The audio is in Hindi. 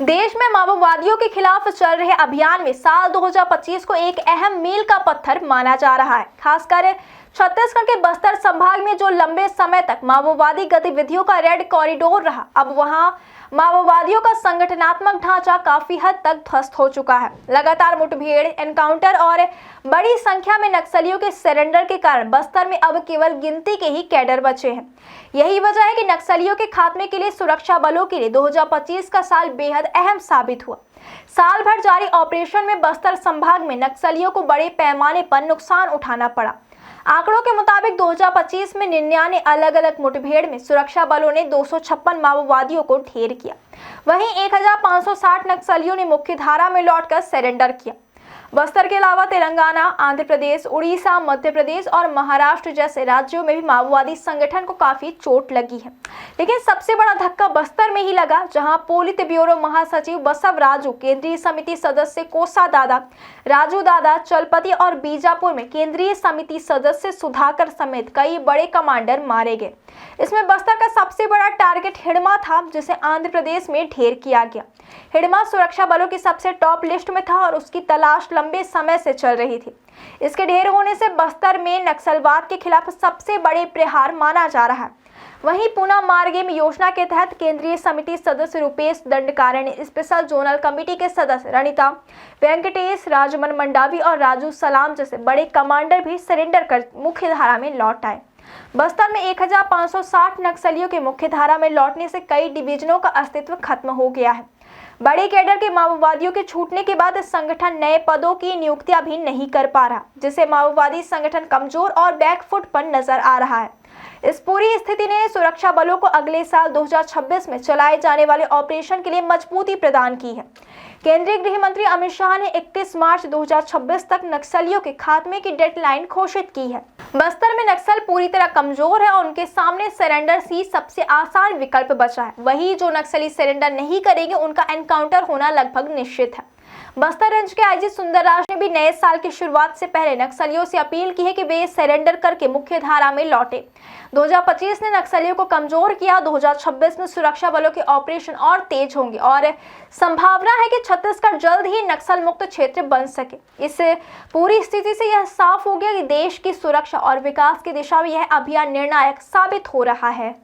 देश में माओवादियों के खिलाफ चल रहे अभियान में साल 2025 को एक अहम मील का पत्थर माना जा रहा है। खासकर छत्तीसगढ़ के बस्तर संभाग में जो लंबे समय तक माओवादी गतिविधियों का रेड कॉरिडोर रहा, अब वहां माओवादियों का संगठनात्मक ढांचा काफी हद तक ध्वस्त हो चुका है। लगातार मुठभेड़, एनकाउंटर और बड़ी संख्या में नक्सलियों के सरेंडर के कारण बस्तर में अब केवल गिनती के ही कैडर बचे हैं। यही वजह है कि नक्सलियों के खात्मे के लिए सुरक्षा बलों के लिए 2025 का साल बेहद अहम साबित हुआ। साल भर जारी ऑपरेशन में बस्तर संभाग में नक्सलियों को बड़े पैमाने पर नुकसान उठाना पड़ा। आंकड़ों के मुताबिक 2025 में 99 अलग अलग मुठभेड़ में सुरक्षा बलों ने 256 माओवादियों को ढेर किया। वहीं 1560 नक्सलियों ने मुख्यधारा में लौटकर सरेंडर किया। बस्तर के अलावा तेलंगाना, आंध्र प्रदेश, उड़ीसा, मध्य प्रदेश और महाराष्ट्र जैसे राज्यों में भी माओवादी संगठन को काफी चोट लगी है। लेकिन सबसे बड़ा धक्का बस्तर में ही लगा, जहां पोलित ब्यूरो महासचिव बसव राजू, केंद्रीय समिति सदस्य कोसा दादा, राजू दादा, चलपति और बीजापुर में केंद्रीय समिति सदस्य सुधाकर समेत कई बड़े कमांडर मारे गए। इसमें बस्तर का सबसे बड़ा टारगेट हिडमा था, जिसे आंध्र प्रदेश में ढेर किया गया। हिडमा सुरक्षा बलों की सबसे टॉप लिस्ट में था और उसकी तलाश लंबे समय से चल रही थी। इसके ढेर होने से बस्तर में नक्सलवाद के खिलाफ सबसे बड़े प्रहार माना जा रहा है। वहीं पूना मार्गेम योजना के तहत केंद्रीय समिति सदस्य Rupesh Dandakaranya, special zonal committee के सदस्य रणिता वेंकटेश, राजमन मंडावी और राजू सलाम जैसे बड़े कमांडर भी सरेंडर कर मुख्यधारा में लौट आए। बस्तर में 1560 नक्सलियों के मुख्यधारा में लौटने से कई डिवीजनों का अस्तित्व खत्म हो गया है। बड़े कैडर के माओवादियों के छूटने के बाद संगठन नए पदों की नियुक्तियां भी नहीं कर पा रहा, जिससे माओवादी संगठन कमजोर और बैकफुट पर नजर आ रहा है। इस पूरी स्थिति ने सुरक्षा बलों को अगले साल 2026 में चलाए जाने वाले ऑपरेशन के लिए मजबूती प्रदान की है। केंद्रीय गृह मंत्री अमित शाह ने 31 मार्च 2026 तक नक्सलियों के खात्मे की डेडलाइन घोषित की है। बस्तर में नक्सल पूरी तरह कमजोर है और उनके सामने सरेंडर ही सबसे आसान विकल्प बचा है। वही जो नक्सली सरेंडर नहीं करेंगे, उनका एनकाउंटर होना लगभग निश्चित है। बस्तर रेंज के आईजी सुंदरराज ने भी नए साल की शुरुआत से पहले नक्सलियों से अपील की है कि वे सरेंडर करके मुख्य धारा में लौटे। 2025 ने नक्सलियों को कमजोर किया। 2026 में सुरक्षा बलों के ऑपरेशन और तेज होंगे और संभावना है कि छत्तीसगढ़ जल्द ही नक्सल मुक्त क्षेत्र बन सके। इस पूरी स्थिति से यह साफ हो गया कि देश की सुरक्षा और विकास की दिशा में यह अभियान निर्णायक साबित हो रहा है।